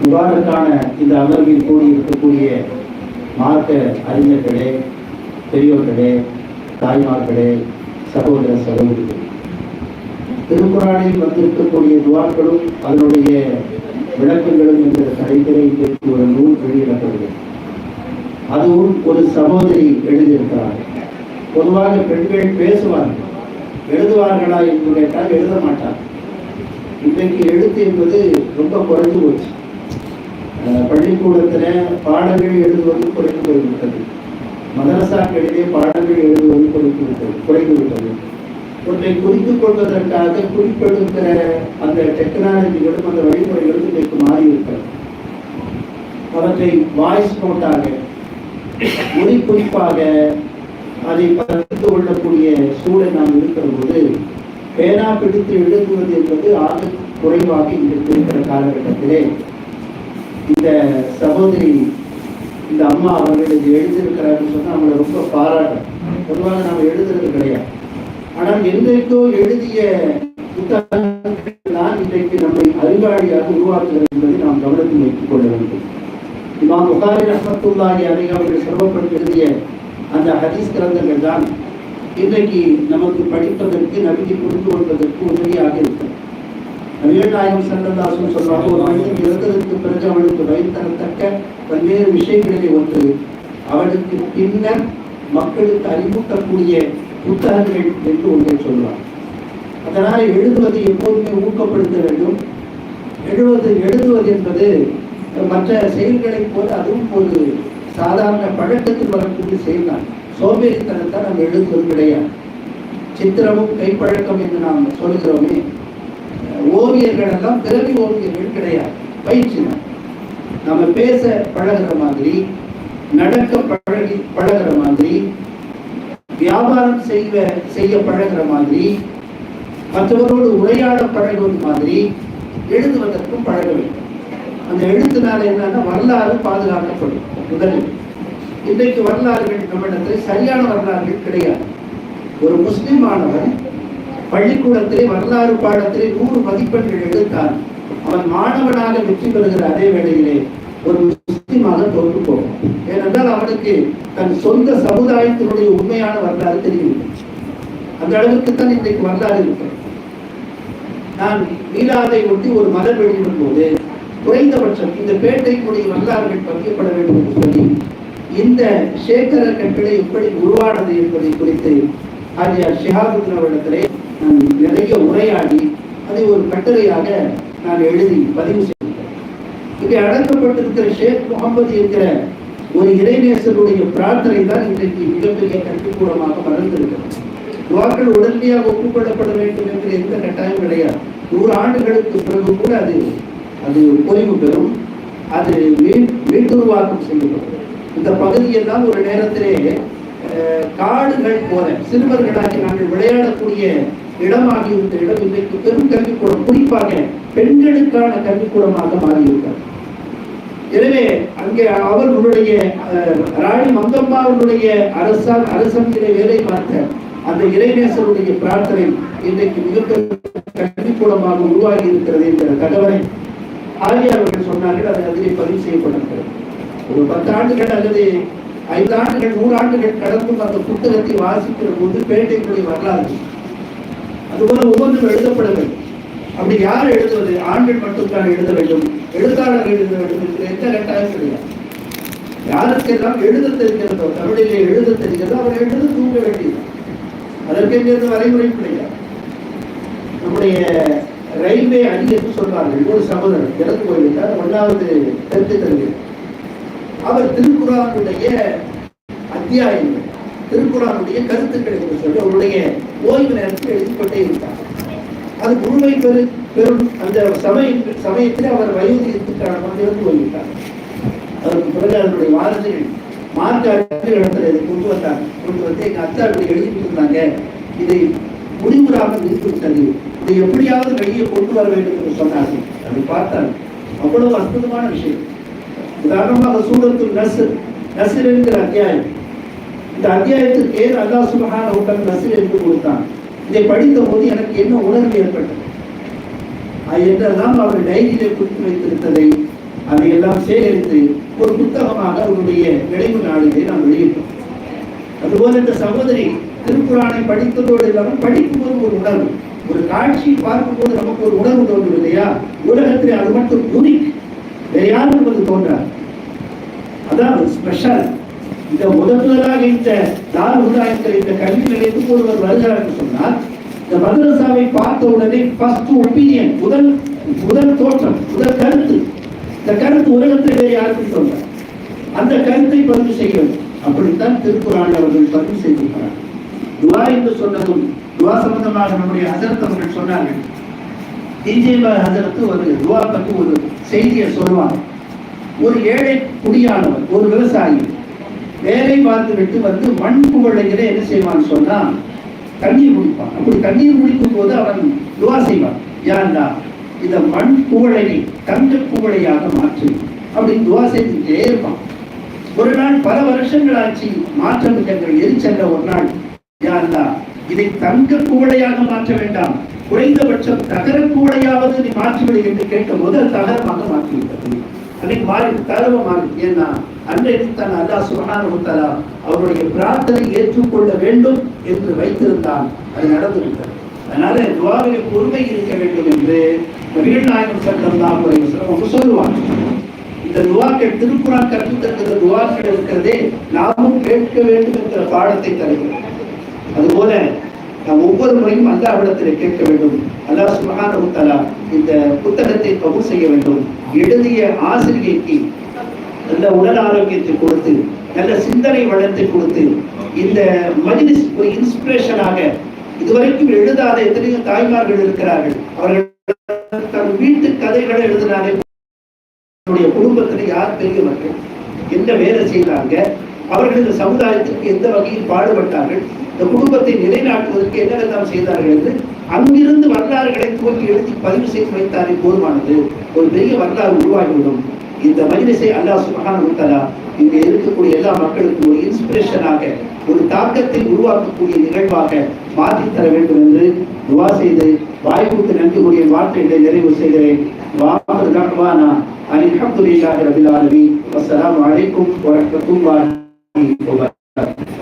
முபாரக்கான இந்த அமர்வில் கூடியிருக்கக்கூடிய மார்க்க அறிஞர்களே, பெரியோர்களே, தாய்மார்களே, சகோதர சகோதரிகள், திருக்குறானில் வந்திருக்கக்கூடிய துவாக்களும் அதனுடைய விளக்கங்களும் என்ற தலைப்பிலே இன்றைக்கு ஒரு நூல் வெளியிடப்படுகிறது. அதுவும் ஒரு சகோதரி எழுதியிருக்கிறார். பொதுவாக பெண்கள் பேசுவார்கள், எழுதுவார்களா என்று கேட்டால் எழுத மாட்டார். இன்றைக்கு எழுத்து என்பது ரொம்ப குறைந்து போச்சு. பள்ளிக்கூடத்தில் பாடங்கள் எழுதுவது குறைந்து போய்விட்டது. மதரசாக்களிலே பாடங்கள் எழுதுவது குறைந்து விட்டது. ஒன்றை குறித்துக் கொள்வதற்காக குறிப்பெடுக்கிற அந்த டெக்னாலஜிகளும் அந்த வழிமுறைகளும் இன்றைக்கு மாறியிருக்கிறது. அவற்றை வாய்ஸ் நோட்டாக, ஒலி குறிப்பாக அதை பகிர்ந்து கொள்ளக்கூடிய சூழல் நாம் இருக்கிற போது பேனா பிடித்து எழுதுவது என்பது ஆக குறைவாக இன்றைக்கு இருக்கிற காலகட்டத்திலே இந்த சகோதரி, இந்த அம்மா அவர்கள் இது எழுதியிருக்கிறார்கள் சொன்னால் அவங்களை ரொம்ப பாராட்டும். பொதுவாக நாம் எழுதுறது கிடையாது. ஆனால் என்றைக்கோ எழுதிய புத்தகங்கள் தான் இன்றைக்கு நம்மை அறிவாளியாக உருவாக்குகிறது என்பதை நாம் கவனத்தில் வைத்துக் கொள்ள வேண்டும். இமாம் புகாரி ரஹ்மத்துல்லாஹி அலைஹி அவர்கள் சிரமப்பட்டு எழுதிய அந்த ஹதீஸ் கிரந்தங்கள் தான் இன்றைக்கு நமக்கு படிப்பதற்கு, நபியை புரிந்து கொள்வதற்கு உதவியாக இருக்கிறது. நபிகள் நாயகம் ஸல்லல்லாஹு அலைஹி வஸல்லம் சொல்றாங்க, ஒரு மனிதன் இறந்ததற்கு பிறகு அவனுக்கு பயன்படத்தக்க பல்வேறு விஷயங்களிலே ஒன்று அவனுக்கு பின்னர் மக்களுக்கு அறிவூட்டக்கூடிய புத்தகங்கள் என்று ஒன்றை சொல்வார். அதனால் எழுதுவதை எப்போதுமே ஊக்கப்படுத்த வேண்டும். எழுதுவது என்பது மற்ற செயல்களைப் போல அதுவும் ஒரு சாதாரண பழக்கத்தில் வரக்கூடிய செயல் தான். சோம்பேறித்தனத்தால் நாம் எழுதுவது கிடையாது. சித்திரமும் கைப்பழக்கம் என்று நாம் சொல்கிறோமே, ஓவியர்கள் எல்லாம் பிறவி ஓவியர்கள் கிடையாது, பயிற்சி தான். நம்ம பேச பழகிற மாதிரி, நடக்க பழகிற மாதிரி, வியாபாரம் செய்ய பழகிற மாதிரி, மற்றவரோடு உரையாட பழகுவது மாதிரி எழுதுவதற்கும் பழக வேண்டும். அந்த எழுத்தினால என்னன்னா வரலாறு பாதுகாக்கப்படும். முதலில் இன்றைக்கு வரலாறுகள் நம்மிடத்தில் சரியான வரலாறுகள் கிடையாது. ஒரு முஸ்லிம் மாணவன் பள்ளிக்கூடத்திலே வரலாறு பாடத்திலே 100 மதிப்பெண்கள் எடுத்தால் அவன் மாணவனாக வெற்றி பெறுகிற அதே வேளையிலே ஒரு முஸ்லிமாக தோற்று போகும். ஏனென்றால் அவனுக்கு தன் சொந்த சமுதாயத்தினுடைய உண்மையான வரலாறு தெரியவில்லை. அந்த அளவுக்கு தான் இன்றைக்கு வரலாறு இருக்கிறது. நான் மீலாதை ஒட்டி ஒரு மலர் வெளியிடும் போது குறைந்தபட்சம் இந்த பேட்டைக்குடைய வரலாறுகள் பதியப்பட வேண்டும் என்று சொல்லி இந்த சேகர கட்டளை எப்படி உருவானது என்பதை குறித்து ஆஜியார் ஷிஹாபுத்தீன் அவரிடத்திலே நான் நிறைய உரையாடி அதை ஒரு கட்டுரையாக நான் எழுதி பதிவு செய்தேன். இங்கே அடக்கப்பட்டிருக்கிற ஷேக் முகமது என்கிற ஒரு இறைநேசருடைய பிரார்த்தனை தான் இன்றைக்கு மிகப்பெரிய கல்விக்கூடமாக வளர்ந்திருக்கிறது. துவாக்கள் உடனடியாக ஒப்புக்கொள்ளப்பட வேண்டும் என்கிற எந்த கட்டாயம் கிடையாது. 100 ஆண்டுகளுக்கு பிறகு கூட அது பொறிவு பெறும், அது மீட்டுருவாக்கம் செய்யப்படும். இந்த பகுதியெல்லாம் ஒரு நேரத்திலே காடுகள் போல சிறுவர்களாகி நாங்கள் விளையாடக்கூடிய இடமாகி இருந்த இடம் இன்றைக்கு பெரும் கல்விக்கூடம், குறிப்பாக பெண்களுக்கான கல்விக்கூடமாக மாறியிருக்கிறது. எனவே அங்கே அவர்களுடைய ராணி மங்கம்மாவுடைய அரசமையிலே வேலை பார்த்த அந்த இறைநேசருடைய பிரார்த்தனை இன்றைக்கு மிகப்பெரிய கல்விக்கூடமாக உருவாகி இருக்கிறது என்கிற தகவலை ஆகிய அவர்கள் சொன்னார்கள். அது அதிலே பதிவு செய்யப்பட்டிருக்கிறது. ஒரு 10 ஆண்டுகள் அல்லது 5 ஆண்டுகள் 100 ஆண்டுகள் கடந்தும் அந்த புத்தகத்தை வாசிக்கிற போது பேட்டைக்குரிய வரலாறு அதுபோல ஒவ்வொன்றும் எழுதப்பட வேண்டும். அப்படி யார் எழுதுவது? ஆண்கள் மட்டும்தான் எழுத வேண்டும், எழுத்தாளர்கள் எழுத வேண்டும் என்று எந்த கட்டாயம் கிடையாது. யாருக்கெல்லாம் எழுத தெரிகிறதோ, தமிழிலே எழுத தெரிகிறதோ அவர் எழுத தூங்க வேண்டியது. அதற்கென்று வரைமுறை கிடையாது. நம்முடைய ரயில்வே அணி என்று சொல்வார்கள். ஒரு சகோதரர் இறந்து போய்விட்டார், 1வது கருத்து தருகிறார். அவர் திருக்குறானுடைய அத்தியாயங்கள், திருக்குறானுடைய கருத்துக்கள் என்று சொல்லி அவருடைய ஓய்வு நேரத்தில் எழுதிக்கொண்டே இருந்தார். அது முழுமை பெறும் அந்த சமயத்தில் அவர் வயோதிகத்துக்கான இறந்து போய்விட்டார். அதற்கு பிறகு அதனுடைய வாரத்தில் மார்க்க இடத்துல இதை கொண்டு வந்து எங்க அத்தா இப்படி எழுதிட்டு இருந்தாங்க, இதை முடிவுறாமல் நிறுத்திவிட்டது, இதை எப்படியாவது வெளியே கொண்டு வர வேண்டும் என்று சொன்னார்கள். அதை பார்த்தால் அவ்வளவு அற்புதமான விஷயம். உதாரணமாக சூரத்துல் நஸ்ர் என்கிற அத்தியாயம், இந்த அத்தியாயத்துக்கு ஏன் அல்லாஹ் சுப்ஹானஹு வ தஆலா நஸ்ர் என்று கொடுத்தான்? இதை படித்த போது எனக்கு என்ன உணர்வு ஏற்பட்டது என்றெல்லாம் அவர் டைரியிலே குறித்து வைத்திருந்ததை அதையெல்லாம் சேகரித்து ஒரு புத்தகமாக அவருடைய நினைவு நாளிலே நாம் வெளியிட்டோம். அதுபோல இந்த சகோதரி திருக்குறானை படித்ததோடு இல்லாமல் படிக்கும்போது ஒரு உணர்வு, ஒரு காட்சி பார்க்கும்போது நமக்கு ஒரு உணர்வு தோன்றும் இல்லையா? உலகத்தில் அது மட்டும் யூனிக், வேற யாரும் அது தோன்றாது. அதான் ஸ்பெஷல். இந்த முதலாக இந்த தாருதாயத்தில் இந்த கல்வி நிலையத்துக்கு ஒருவர் வருகிறார் என்று சொன்னால், இந்த மதரசாவை பார்த்த உடனே ஃபர்ஸ்ட் ஒப்பீனியன், முதல் தோற்றம், முதல் கருத்து, இந்த கருத்து உலகத்தில் வேறு யாருக்கும் சொல்ற அந்த கருத்தை பதிவு செய்ய வேண்டும். அப்படித்தான் திருக்குறான் அவர்கள் பதிவு செய்திருக்கிறார். துவா என்று சொன்னதும் துவா சம்பந்தமாக நம்முடைய ஹசரத் அவர்கள் சொன்னார்கள். டிஜேபா ஹசரத்து ஒரு துவா பற்றி ஒரு செய்தியை சொல்லுவாங்க. ஒரு ஏழை குடியானவர், ஒரு விவசாயி வேலை பார்த்து விட்டு வந்து மண் குவளையில என்ன செய்வான்னு சொன்னா தண்ணீர் குடிப்பான். அப்படி தண்ணீர் குடிக்கும் போது அவன் துவா செய்வான், யாருன்னா இந்த மண் குவளையை தங்க குவளையாக மாற்று அப்படின்னு துவா செய்துட்டே இருப்பான். ஒரு நாள் பல வருஷங்கள் ஆட்சி மாற்றம் இல்லங்கள் எரிச்சென்ற ஒரு நாள், யாருன்னா இதை தங்க குவளையாக மாற்ற வேண்டாம், குறைந்தபட்சம் தகர குவளையாவது நீ மாற்றிவிடு என்று கேட்கும் போது அது தகரமாக மாற்றிவிட்டது. அன்னைக்கு மாறி தகரமா மாறி. ஏன்னா அன்றைக்கு தான் அல்லாஹ் சுப்ஹானஹு வ தஆலா அவருடைய பிரார்த்தனை ஏற்றுக்கொள்ள வேண்டும் என்று வைத்திருந்தான். அது நடந்துவிட்டது. அதனால துஆவில் பொறுமை இருக்க வேண்டும் என்று நபிகள் நாயகம் ஸல்லல்லாஹு அலைஹி வஸல்லம் சொல்லுவாங்க. இந்த துஆக்கள் திருக்குர்ஆன் கற்றுத்தருகிற துஆக்கள் இருக்கிறதே நாமும் கேட்க வேண்டும் என்ற பாடத்தை தருகிறது. அதுபோல நாம் ஒவ்வொரு முறையும் அல்லாஹ்விடத்தில் கேட்க வேண்டும். அல்லாஹ் சுப்ஹானஹு வ தஆலா இந்த புத்தகத்தை கபூல் செய்ய வேண்டும். எழுதிய ஆசிரியருக்கு நல்ல உடல் ஆரோக்கியத்தை கொடுத்து, நல்ல சிந்தனை வளத்தை கொடுத்து, இந்த மஜ்லிஸ் ஒரு இன்ஸ்பிரேஷனாக, இதுவரைக்கும் எழுதாத எத்தனையோ தாய்மார்கள் இருக்கிறார்கள். அவர்கள் தன் வீட்டு கதைகளை எழுதினாலே குடும்பத்தில் யார் பெரியவர்கள், என்ன வேலை செய்தாங்க, அவர்கள் இந்த சமுதாயத்திற்கு எந்த வகையில் பாடுபட்டார்கள், இந்த குடும்பத்தை நிலைநாட்டுவதற்கு என்னெல்லாம் செய்தார்கள் என்று அங்கிருந்து வரலாறுகளை துவக்கி எழுதி பதிவு செய்து வைத்தாலே போதுமானது. ஒரு பெரிய வரலாறு உருவாகிவிடும். இந்த மஜ்லிஸை அல்லாஹ் சுப்ஹானஹு வ தஆலா இங்கே இருக்கக்கூடிய எல்லா மக்களுக்கும் ஒரு இன்ஸ்பிரேஷனாக, ஒரு தாக்கத்தை உருவாக்கக்கூடிய நிகழ்வாக மாற்றி தர வேண்டும் என்று துவா செய்து வாய்ப்புக்கு நன்றி கூடிய வார்த்தைகளை நிறைவு செய்கிறேன். வாஹிரு தஅவானா அல்ஹம்துலில்லாஹி ரப்பில் ஆலமீன். வஸ்ஸலாமு அலைக்கும் வரஹ்மத்துல்லாஹி வபரகாத்துஹு.